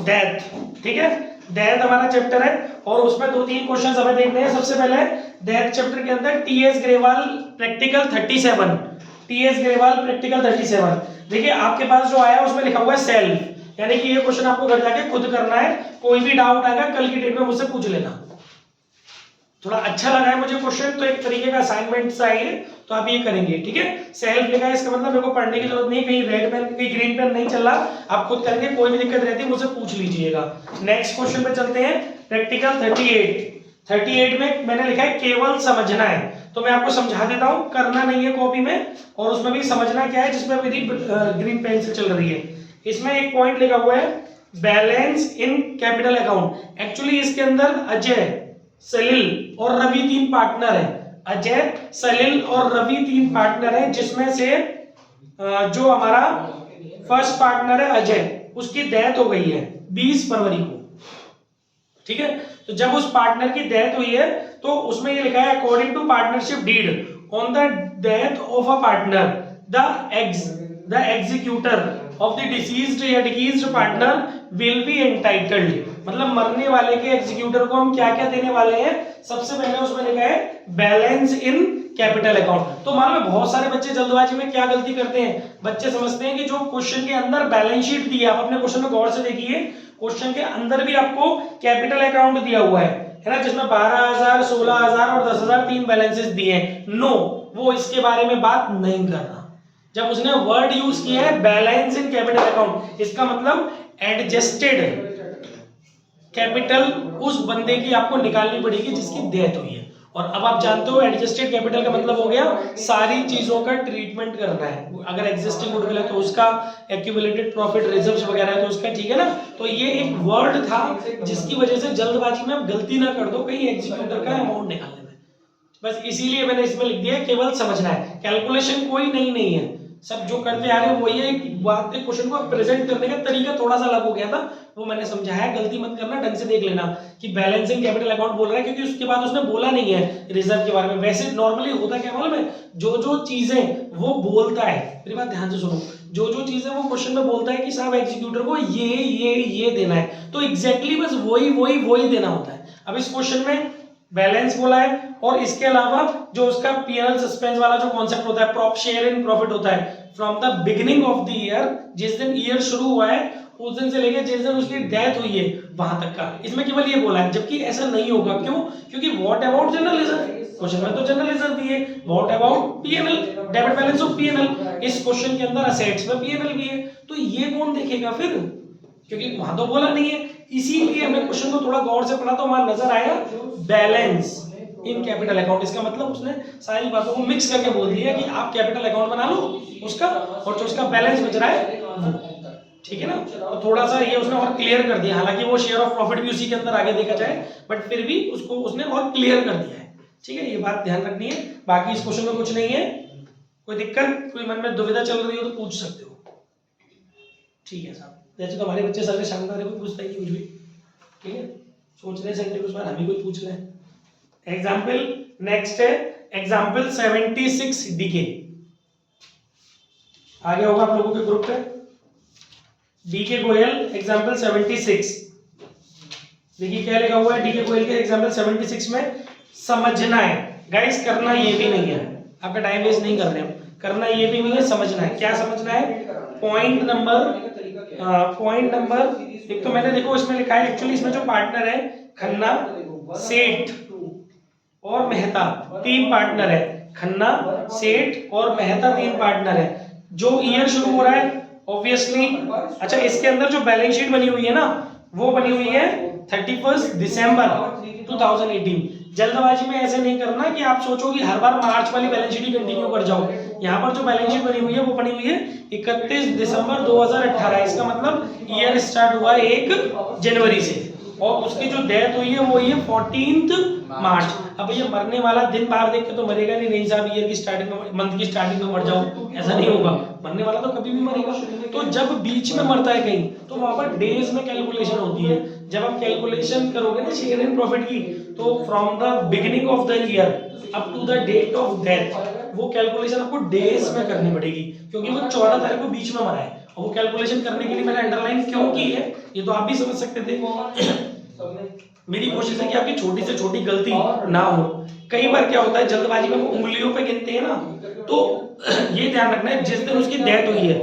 Death, ठीक है, death हमारा चैप्टर है और उसमें 2-3 क्वेश्चंस हमें देखने हैं। सबसे पहले डेथ चैप्टर के अंदर TS Grewal practical 37, TS Grewal practical 37। देखिए आपके पास जो आया उसमें लिखा हुआ है सेल्फ, यानी कि ये क्वेश्चन आपको घर जाके खुद करना है। कोई भी डाउट आएगा कल की डेट में मुझसे पूछ लेना। थोड़ा अच्छा लगा है मुझे क्वेश्चन, तो एक तरीके का असाइनमेंट चाहिए तो आप ये करेंगे, ठीक है। सेल्फ लिखा है, इसका मतलब मेरे को पढ़ने की जरूरत नहीं, कहीं रेड पेन कहीं ग्रीन पेन नहीं चल रहा, आप खुद करेंगे। कोई भी दिक्कत रहती है मुझसे पूछ लीजिएगा। नेक्स्ट क्वेश्चन पे चलते हैं, प्रैक्टिकल 38 में मैंने लिखा है केवल समझना है, तो मैं आपको समझा देता हूं, करना नहीं है कॉपी में, और उसमें भी समझना क्या है जिसमें मेरी ग्रीन पेंसिल चल रही है। इसमें एक पॉइंट लिखा हुआ है balance in capital account. Actually इसके अंदर अजय, सलिल और रवि 3 पार्टनर हैं। अजय, सलिल और रवि 3 पार्टनर हैं, जिसमें से जो हमारा फर्स्ट पार्टनर है अजय, उसकी डेथ हो गई है 20 फरवरी को, ठीक है। तो जब उस पार्टनर की डेथ हुई है तो उसमें ये लिखा है according to partnership deed on the death of a partner the executor of the deceased या deceased partner will be entitled. मतलब मरने वाले के एग्जीक्यूटर को हम क्या क्या देने वाले हैं। सबसे पहले उसमें लिखा है बैलेंस इन कैपिटल अकाउंट। तो मालूम है बहुत सारे बच्चे जल्दबाजी में क्या गलती करते हैं, बच्चे समझते हैं कि जो क्वेश्चन के अंदर बैलेंस शीट दी है, आप अपने क्वेश्चन में गौर से देखिए, क्वेश्चन के अंदर भी आपको कैपिटल अकाउंट दिया हुआ है ना, जिसमें 12,000, 16,000 और 10,000 3 बैलेंसेस दिए हैं। नो, वो इसके बारे में बात नहीं कर रहा। जब उसने वर्ड यूज किया है बैलेंस इन कैपिटल अकाउंट, इसका मतलब एडजस्टेड कैपिटल उस बंदे की आपको निकालनी पड़ेगी जिसकी डेथ हुई है। और अब आप जानते हो एडजस्टेड कैपिटल का मतलब हो गया सारी चीजों का ट्रीटमेंट करना है। अगर एग्जिस्टिंग गुडविल है तो उसका, एक्यूमुलेटेड प्रॉफिट रिजर्व्स वगैरह है तो उसका, ठीक है ना। तो ये एक वर्ड था जिसकी वजह से जल्दबाजी में आप गलती ना कर दो कहीं एग्जीक्यूटर का अमाउंट निकालने में, बस इसीलिए मैंने इसमें लिख दिया केवल समझना है। कैलकुलेशन कोई नहीं है, सब जो करते आ रहे हैं वही है। बात के क्वेश्चन को प्रेजेंट करने का तरीका थोड़ा सा अलग हो गया था, वो मैंने समझाया। गलती मत करना, ढंग से देख लेना कि बैलेंसिंग कैपिटल अकाउंट बोल रहा है, क्योंकि उसके बाद उसने बोला नहीं है रिजर्व के बारे में। वैसे नॉर्मली होता क्या मालूम है, जो जो चीजें वो बोलता है, मेरी बात ध्यान से सुनो, जो जो चीजें वो क्वेश्चन में बोलता है कि साहब एग्जीक्यूटर को ये देना है, तो एग्जैक्टली बस वही देना होता है। अब इस क्वेश्चन में बैलेंस बोला है, और इसके अलावा जो उसका पीएनएल सस्पेंस वाला जो कॉन्सेप्ट होता है, शेयर इन प्रॉफिट होता है from the beginning of the year, जिस दिन ईयर शुरू हुआ है उस दिन से लेकर जिस दिन उसकी डेथ हुई है वहां तक का, इसमें केवल ये बोला है। जबकि ऐसा नहीं होगा, क्यों? क्योंकि what about general reserve, question में तो जनरल रिजर्व दिए, what about PNL, debit balance of PNL, इस क्वेश्चन के अंदर असेट्स में पीएनएल भी है, तो ये कौन देखेगा फिर, क्योंकि वहां तो बोला नहीं है। इसीलिए हमें क्वेश्चन को थोड़ा गौर से पढ़ा तो वहां नजर आया बैलेंस इन कैपिटल अकाउंट। इसका मतलब उसने सारी बातों को मिक्स करके बोल दिया कि आप कैपिटल अकाउंट बना लो उसका, और जो उसका बैलेंस बच रहा है वो, ठीक है ना। तो थोड़ा सा ये उसने और क्लियर कर दिया, हालांकि वो शेयर ऑफ प्रॉफिट भी उसी के अंदर आगे देखा जाए, बट फिर भी उसको उसने और क्लियर कर दिया है, ठीक है। ये बात ध्यान रखनी है। बाकी इस क्वेश्चन में कुछ नहीं है, कोई दिक्कत, कोई मन में दुविधा चल रही हो तो पूछ सकते हो, ठीक है साहब। जैसे तो हमारे बच्चे सारे शानदार है, कोई पूछता ही नहीं कुछ भी, ठीक है। सोच रहे संडे को इस बार हम ही कोई पूछ रहे हैं। एग्जाम्पल नेक्स्ट है एग्जाम्पल 76 डीके, आगे होगा आप लोगों के ग्रुप पे, डीके गोयल एग्जाम्पल 76। देखिए क्या लिखा हुआ है डीके गोयल के एग्जाम्पल 76 में, समझना है गाइस, करना ये भी नहीं है, आपका टाइम वेस्ट नहीं कर रहे हैं, करना ये भी नहीं है, समझना है। क्या समझना है? पॉइंट नंबर एक तो मैंने देखो इसमें लिखा है, एक्चुअली इसमें जो पार्टनर है खन्ना, सेठ और मेहता 3 पार्टनर है, खन्ना, सेठ और मेहता 3 पार्टनर है। जो ईयर शुरू हो रहा है ऑब्वियसली, अच्छा इसके अंदर जो बैलेंस शीट बनी हुई है ना, वो बनी हुई है 31 दिसंबर 2018। जल्दबाजी में ऐसे नहीं करना कि आप सोचो कि हर बार मार्च वाली बैलेंस शीट ही कंटिन्यू कर जाओ। यहाँ पर जो बैलेंस शीट बनी हुई है वो बनी हुई है 31 दिसंबर 2018। इसका मतलब ईयर स्टार्ट हुआ है 1 जनवरी से, और उसकी जो डेथ हुई है वो ये 14 मार्च। अब ये मरने वाला दिन बार देख के तो मरेगा नहीं साहब, ईयर की स्टार्टिंग में, मंथ की स्टार्टिंग में मर जाओ, ऐसा नहीं होगा। मरने वाला तो कभी भी मरेगा। तो जब बीच में मरता है कहीं तो वहां पर डेज में कैलकुलेशन होती है। जब आप कैलकुलेशन करोगे ना शेयर इन प्रॉफिट की, तो from the beginning of the year up to the date of death, वो कैलकुलेशन आपको डेज में करनी पड़ेगी, क्योंकि वो 14 तारीख को बीच में मरा है वो कैलकुलेशन करने के लिए मैंने अंडरलाइन क्यों की है ये तो आप भी समझ सकते थे। मेरी कोशिश है कि आपकी छोटी से छोटी गलती ना हो। कई बार क्या होता है जल्दबाजी में वो उंगलियों पे गिनते हैं ना, तो ये ध्यान रखना है जिस दिन उसकी डेथ हुई है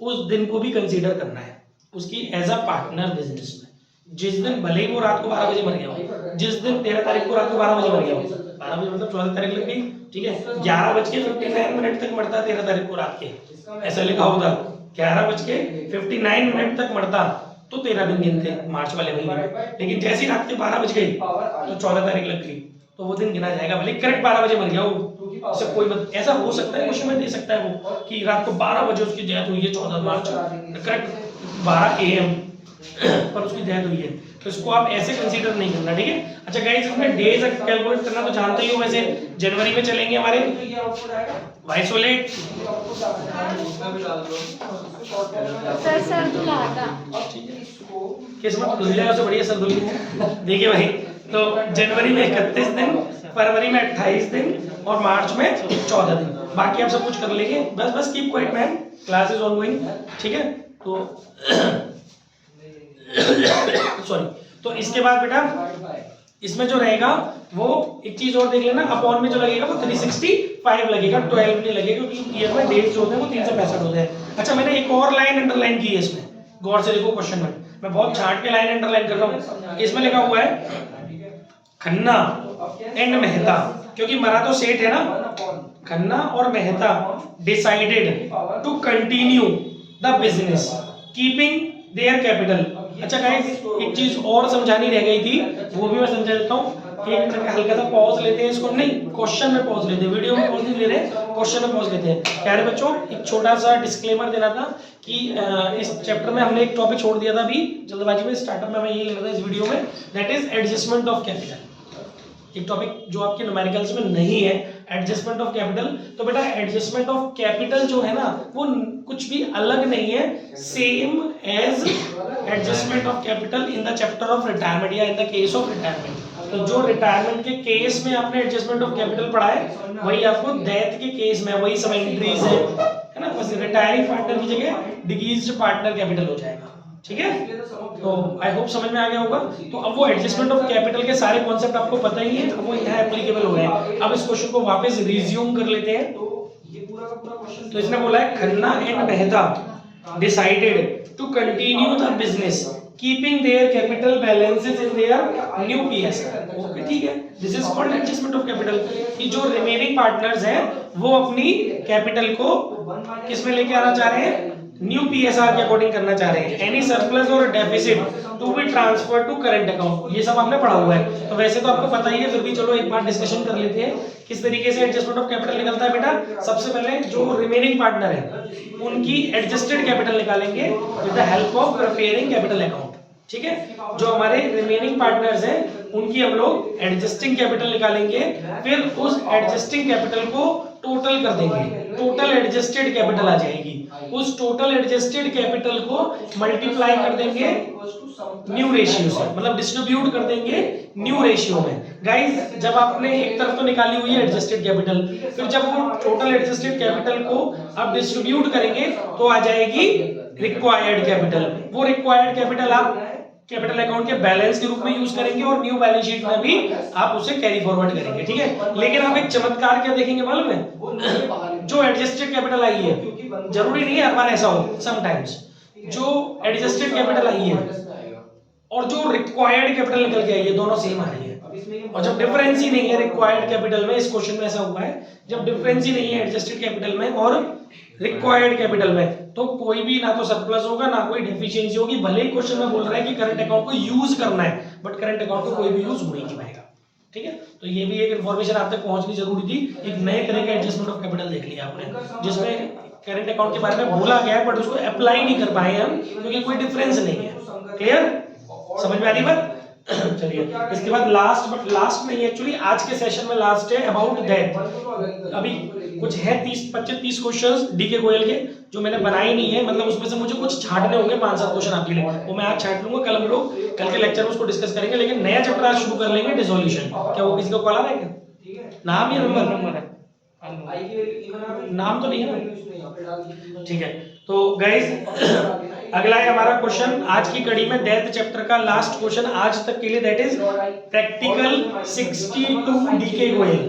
उस दिन को भी कंसीडर करना है उसकी एज अ पार्टनर बिजनेस में। जिस दिन भले ही वो रात को 12 बजे मर गया हो, जिस दिन 13 तारीख को रात को 12 बजे मर गया हो, 12 बजे मतलब 14 तारीख लग गई, ठीक है, 11:59 तक मरता 13 तारीख को रात के, ऐसा लिखा होता 11:59 तक मरता तो 13 दिन गिनते मार्च वाले महीने में। लेकिन जैसी रात के 12 बज गई तो 14 तारीख लग गई तो वो दिन गिना जाएगा, भले करेक्ट 12 बजे मर गया हो। इससे कोई ऐसा हो सकता है क्वेश्चन में दे सकता है वो कि रात को 12 बजे उसकी डेथ हुई है 14 मार्च करेक्ट 12 AM पर उसकी डेथ हुई है, तो इसको आप ऐसे कंसीडर नहीं करना, ठीक है। अच्छा गाइस इसमें डेज कैलकुलेट करना तो जानते ही हो, वैसे जनवरी में चलेंगे हमारे वाइसोलेट सर दुलाटा किस्मत खुल जाए उससे बढ़िया सर धुल गया। देखिए भाई तो जनवरी में 31 दिन, फरवरी में 28 दिन और मार्च में 14 दिन, बाकी आप सब कुछ कर लेंगे। बस keep quiet ma'am, class is ongoing, ठीक है। तो सॉरी, तो इसके बाद बेटा इसमें जो रहेगा वो एक चीज और देख लेना, अपॉन में जो लगेगा वो 365 लगेगा, 12 नहीं लगेगा क्योंकि ईयर में डेज जो होते हैं वो 365 होते हैं। अच्छा मैंने एक और लाइन अंडरलाइन की है इसमें, गौर से देखो क्वेश्चन में, मैं बहुत छांट के लाइन अंडरलाइन कर रहा हूँ। इसमें लिखा हुआ है खन्ना एंड मेहता, क्योंकि मरा तो सेठ है ना, खन्ना और Mehta decided to continue the business keeping their capital. अच्छा गाइस एक चीज और समझानी रह गई थी, वो भी मैं समझा देता हूँ। एक मिनट का हल्का सा पॉज लेते हैं, इसको नहीं क्वेश्चन में पॉज लेते हैं, वीडियो में पॉज नहीं ले रहे, क्वेश्चन में पॉज लेते हैं। प्यारे बच्चों एक छोटा सा डिस्क्लेमर देना था कि इस चैप्टर में हमने एक टॉपिक छोड़ दिया था अभी जल्दबाजी में, स्टार्टअप में मैं ये लेना था इस वीडियो में, that is adjustment of capital. एक टॉपिक जो आपके न्यूमेरिकल्स में नहीं है, एडजस्टमेंट ऑफ कैपिटल। तो बेटा एडजस्टमेंट ऑफ कैपिटल जो है ना वो कुछ भी अलग नहीं है, same as adjustment of capital in the chapter of retirement या in the case of retirement. तो जो रिटायरमेंट के केस में आपने एडजस्टमेंट ऑफ कैपिटल पढ़ा है वही आपको डेथ के केस में वही सब एंट्रीज है ना, बस रिटायरिंग पार्टनर की जगह डिक्रीज्ड पार्टनर कैपिटल हो जाएगा, ठीक है। तो आई होप समझ में आ गया होगा। तो अब वो एडजस्टमेंट ऑफ कैपिटल के सारे कॉन्सेप्ट आपको पता ही है, अब वो यहाँ एप्लीकेबल हो गए। अब इस क्वेश्चन को वापस रिज्यूम कर लेते हैं। तो इसने बोला है Khanna and Mehta decided to continue the business keeping their capital balances in their new PSR. Okay ठीक है, this is called adjustment of capital. कि जो रिमेनिंग पार्टनर्स हैं वो अपनी कैपिटल को किस में लेके आना चाह रहे हैं, न्यू पीएसआर के अकॉर्डिंग करना चाह रहे हैं। एनी सरप्लस और deficit to be transfer to current account, ये सब आपने पढ़ा हुआ है। तो वैसे तो आपको पता ही है, फिर भी चलो एक बार डिस्कशन कर लेते हैं किस तरीके से एडजस्टमेंट ऑफ कैपिटल निकलता है। बेटा सबसे पहले जो रिमेनिंग पार्टनर है उनकी एडजस्टेड कैपिटल निकालेंगे with the help of preparing capital account, ठीक है। जो हमारे रिमेनिंग पार्टनर्स हैं उनकी हम लोग एडजस्टिंग कैपिटल निकालेंगे, फिर उस एडजस्टिंग कैपिटल को टोटल कर देंगे, टोटल एडजस्टेड कैपिटल आ जाएगी। उस टोटल एडजस्टेड कैपिटल को मल्टीप्लाई कर देंगे न्यू रेशियो से, मतलब डिस्ट्रीब्यूट कर देंगे न्यू रेशियो में। गाइस जब आपने एक तरफ तो निकाली हुई है एडजस्टेड कैपिटल, फिर जब वो टोटल एडजस्टेड कैपिटल को आप डिस्ट्रीब्यूट करेंगे तो आ जाएगी रिक्वायर्ड कैपिटल। वो रिक्वायर्ड कैपिटल आप कैपिटल अकाउंट के बैलेंस के रूप में यूज करेंगे और न्यू बैलेंस शीट में भी आप उसे कैरी फॉरवर्ड करेंगे, ठीक है। लेकिन आप एक चमत्कार क्या देखेंगे मालूम है, जो एडजस्टेड कैपिटल आई है, जरूरी नहीं है हर बार ऐसा हो, समटाइम्स जो एडजस्टेड कैपिटल आई है और जो रिक्वायर्ड कैपिटल निकल के आई है दोनों सेम आ रही है। और जब डिफरेंस ही नहीं है रिक्वायर्ड कैपिटल में, इस क्वेश्चन में ऐसा हुआ है, जब डिफरेंस ही नहीं है एडजस्टेड कैपिटल में और रिक्वायर्ड कैपिटल में, तो कोई भी ना तो सरप्लस होगा ना कोई डेफिशिएंसी होगी। भले ही क्वेश्चन में बोल रहा है कि करंट अकाउंट को यूज करना है, बट करंट अकाउंट को कोई भी यूज हो ही नहीं पाएगा, ठीक है। तो ये भी एक इंफॉर्मेशन आप तक पहुंचनी जरूरी थी। एक नए तरह का एडजस्टमेंट ऑफ कैपिटल देख लिया आपने जिसमें करंट अकाउंट के बारे में बोला गया है बट उसको अप्लाई नहीं कर पाए हम क्योंकि कोई डिफरेंस नहीं है। क्लियर, समझ में आ रही बात। चलिए इसके बाद लास्ट, बट लास्ट नहीं एक्चुअली आज के सेशन में लास्ट है अबाउट डेथ। अभी कुछ है 30-25-30 क्वेश्चंस डीके गोयल के जो मैंने बनाए नहीं है, मतलब उसमें से मुझे कुछ छांटने होंगे 5-7 क्वेश्चन आपके लिए, वो मैं आज छांट लूंगा। कल हम लोग कल के लेक्चर में उसको डिस्कस करेंगे, लेकिन नया चैप्टर आज शुरू कर लेंगे डिसोल्यूशन। क्या वो किसी को कॉल आ रहा है, नाम या नंबर है, नाम तो नहीं है, ठीक है। तो गाइस अगला है हमारा क्वेश्चन आज की कड़ी में डेथ चैप्टर का लास्ट क्वेश्चन आज तक के लिए, that is practical 62 DK Goyal.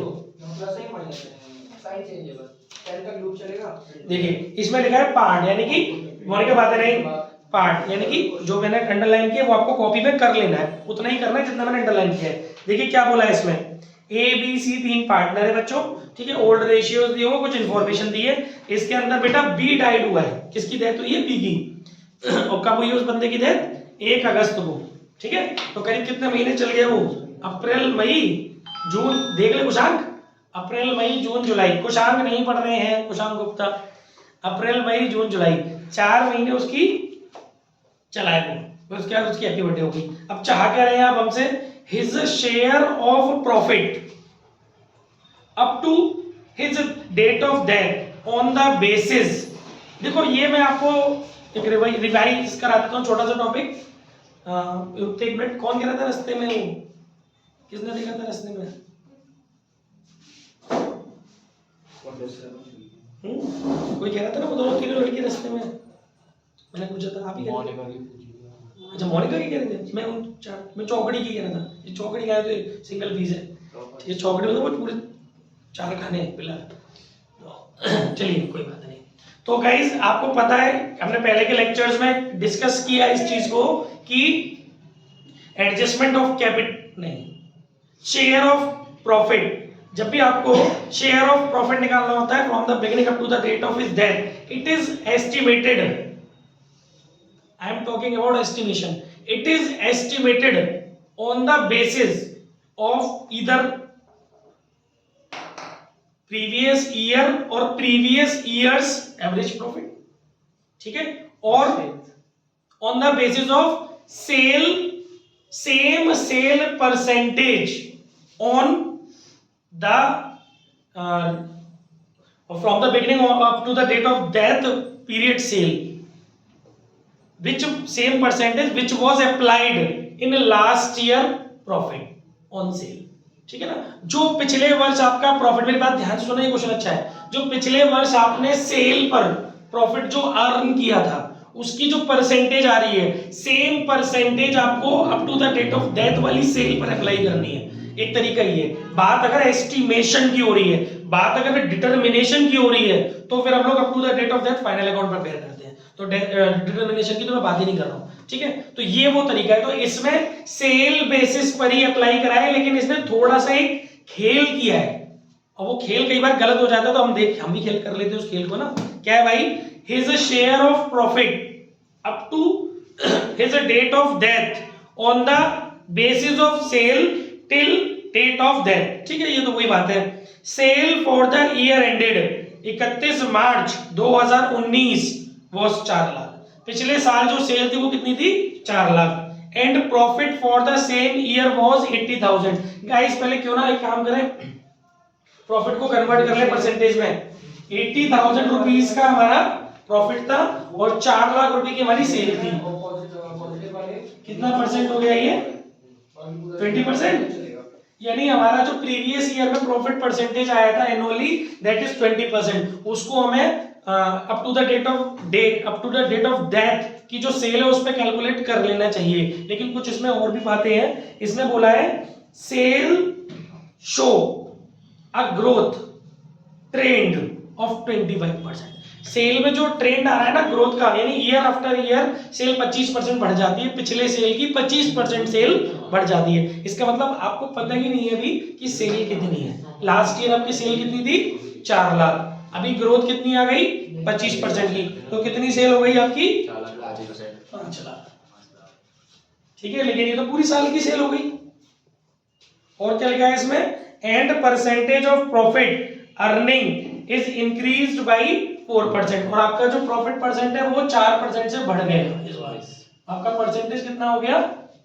देखिए इसमें लिखा है पार्ट, यानी कि मौलिक बातें नहीं, पार्ट यानी कि जो मैंने अंडरलाइन किया वो आपको कॉपी में कर लेना है, उतना ही करना है जितना मैंने अंडरलाइन किया है। देखिए क्या बोला है इसमें, ए बी सी 3 पार्टनर है बच्चों, ठीक है, ओल्ड रेशियोज दिए हुए, कुछ इंफॉर्मेशन दी है। इसके अंदर बेटा बी डाइड हुआ है, किसकी डेथ हुई है, बी की, और कब हुई है उस बंदे की डेथ, 1 अगस्त को, ठीक है। तो करीब कितने महीने चल गए वो, अप्रैल मई जून, देख ले कुशांक, अप्रैल मई जून जुलाई, कुशांक नहीं पढ़ रहे हैं, कुशांक गुप्ता, अप्रैल मई जून जुलाई 4 महीने उसकी चलाए वो, उसके बाद उसकी हैप्पी बर्थडे होगी। अब चाह क्या रहे हैं आप हमसे, his share of profit up to his date of death on the basis, देखो ये मैं आपको एक रिवाइज करा देता हूँ, छोटा सा टॉपिक। एक मिनट, कौन कह रहा था रास्ते में, वो किसने देखा था रास्ते में, कोई कह रहा था ना वो दोनों तीनों लड़की रास्ते में, मैंने पूछा था, आप ही कह रहे थे? अच्छा मोनिका की कह रहे थे, मैं चौकड़ी की कह रहा था, ये चौकड़ी का है तो सिंगल पीस है, ये चौकड़ी मतलब वो पूरे 4 खाने पिलर। चलिए कोई बात नहीं। तो गाइस आपको पता है हमने पहले के लेक्चर्स में डिस्कस किया इस चीज को कि एडजस्टमेंट ऑफ कैपिटल नहीं, शेयर ऑफ प्रॉफिट, जब भी आपको शेयर ऑफ प्रॉफिट निकालना होता है from the beginning up to the date of his death, it is estimated, I am talking about estimation, it is estimated on the basis of either previous year और previous years average profit, ठीक है, और on the basis of sale, same sale percentage on the from the beginning up to the date of death period sale, which same percentage which was applied in last year profit on sale, ठीक है ना। जो पिछले वर्ष आपका profit, मेरी बात ध्यान से सुनो, ये क्वेश्चन अच्छा है, जो पिछले वर्ष आपने सेल पर प्रॉफिट जो अर्न किया था उसकी जो परसेंटेज आ रही है, सेम परसेंटेज आपको up to the date of death वाली सेल पर अप्लाई करनी है। एक तरीका ये, बात अगर एस्टिमेशन की हो रही है, बात अगर डिटरमिनेशन की हो रही है, तो फिर हम लोग up to the date of death final account prepare करते हैं, तो डिटरमिनेशन की तो मैं बात ही नहीं कर रहा हूं, ठीक है। तो ये वो तरीका है, तो इसमें सेल बेसिस पर ही अप्लाई करा है, लेकिन इसने थोड़ा सा एक खेल किया है, और वो खेल कई बार गलत हो जाता है, तो हम भी खेल कर लेते हैं उस खेल को ना। क्या है भाई, his share of profit up to his date of death on the basis of sale till date of death, ठीक है, ये तो वही बात है। Sale for the year ended 31 March 2019 was 4 lakh, पिछले साल जो सेल थी वो कितनी थी, 4 lakh, and profit for the same year was 80,000। Guys पहले क्यों ना एक काम करें, प्रॉफिट को कन्वर्ट कर ले परसेंटेज में, 80,000 रुपीस का हमारा प्रॉफिट था और 4 लाख रुपए की हमारी सेल थी, कितना परसेंट हो गया ये, 20%, यानी हमारा जो प्रीवियस ईयर में प्रॉफिट परसेंटेज आया था एनुअली, दैट इज 20%, उसको हमें up to the date of death की जो सेल है उस पे कैलकुलेट कर लेना चाहिए। लेकिन कुछ इसमें और भी बातें हैं, इसमें बोला है sale show a growth trend of 25%, sale में जो ट्रेंड आ रहा है ना ग्रोथ का, यानी ईयर आफ्टर ईयर सेल 25% बढ़ जाती है, पिछले सेल की 25% सेल बढ़ जाती है। इसका मतलब आपको पता ही नहीं है अभी कि सेल कितनी है, लास्ट ईयर आपकी सेल कितनी थी, 4 लाख, अभी ग्रोथ कितनी आ गई, 25% की, तो कितनी सेल हो गई आपकी, 5 लाख, ठीक है, लेकिन ये तो पूरी साल की सेल हो गई। और क्या लिखा है इसमें, and percentage of profit earning is increased by 4%, और आपका जो प्रॉफिट परसेंट है वो 4% से बढ़ गया इस बार, आपका परसेंटेज कितना हो गया,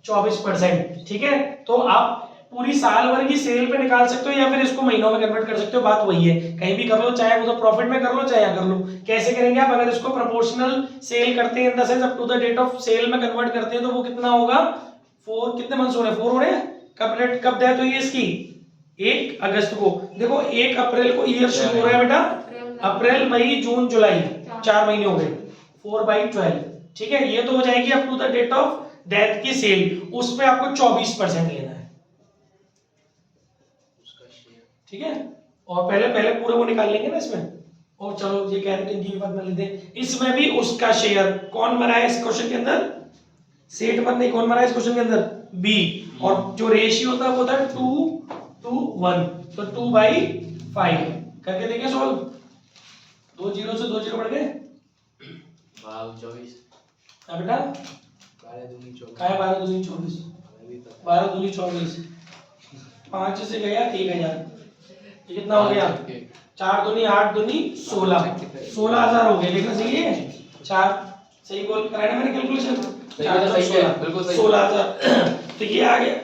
24%, ठीक है। तो आप पूरी साल भर की सेल पे निकाल सकते हो या फिर इसको महीनों में कन्वर्ट कर सकते हो, बात वही है, कहीं भी कर लो, चाहे वो तो प्रॉफिट में कर लो चाहे कर लो। कैसे करेंगे आप, अगर इसको प्रोपोर्शनल सेल करते हैं in the sense up to the date of sale में कन्वर्ट करते हैं, तो वो कितना होगा, 4 कितने मंथ्स हो रहे हैं, 4 हो रहे हैं, कब डेथ हुई है इसकी, 1 अगस्त को, देखो 1 अप्रैल को ईयर शुरू हो रहा है बेटा, अप्रैल मई जून जुलाई 4 महीने हो गए, 4/12, ठीक है। ये तो हो जाएगी up to the date of death की सेल, उसमें आपको 24% लेना है, ठीक है। और पहले पूरे वो निकाल लेंगे ना इसमें। और चलो ये कह रहे थे इनकी बात मान लेते हैं, इसमें भी उसका शेयर कौन मरा है इस क्वेश्चन के अंदर, सेठ मर नहीं, कौन मरा है इस क्वेश्चन के अंदर, बी। और जो रेशियो था वो था 2:1, तो 2/5 करके देखिए सॉल्व। 2 0 से 2 0 बढ़ गए, 12-24 बेटा 12-24 क्या है, 12 दूनी 24, 12 दूनी 24, 5 से गया 1000, ये कितना हो गया, 4 दूनी 8 दूनी 16,000 हो गए, लिखना सही है, 4 सही बोल कराया ना मैंने कैलकुलेशन, 16,000। तो ये आ गया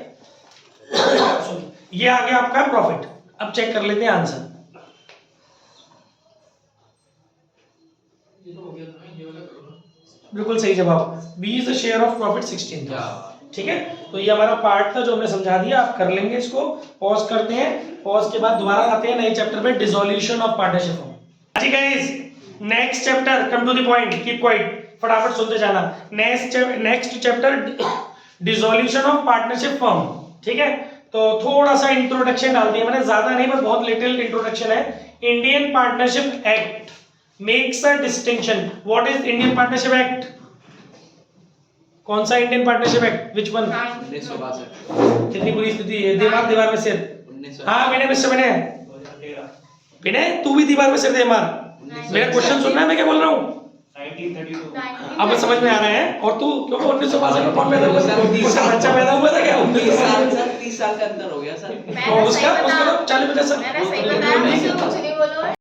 ये आ गया आपका प्रॉफिट। अब चेक कर लेते हैं आंसर। बिल्कुल सही जवाब, B is the share of profit 16,000, ठीक है। तो ये हमारा पार्ट था जो हमने समझा दिया, आप कर लेंगे इसको। पॉज करते हैं, पॉज के बाद दोबारा आते हैं नए चैप्टर पे, डिसोल्यूशन ऑफ पार्टनरशिप फॉर्म। ठीक है guys, next chapter, come to the point, keep quiet, फटाफट सुनते जाना। Next chapter dissolution of partnership firm, ठीक है। तो थोड़ा सा इंट्रोडक्शन डाल दिया मैंने, ज्यादा नहीं, बस बहुत लिटिल इंट्रोडक्शन है। Indian partnership act makes a distinction. What is Indian partnership act? कौन सा Indian partnership act, which one? 1962। कितनी बुरी स्थिति है, दीवार में सिर। हाँ विनय, मिस्टर विनय तू भी दीवार में सिर दे मार। मेरा क्वेश्चन सुनना है मैं क्या बोल रहा हूँ? 1932। अब समझ में आ रहा है। और तू क्यों 1962 में कौन पैदा हुआ था? बच्चा पैदा हुआ था क्या? 30 साल का अंतर हो गया सर। उसका तो 40-50 साल। मैंने सही बताया, मुझे कुछ नहीं बोलो।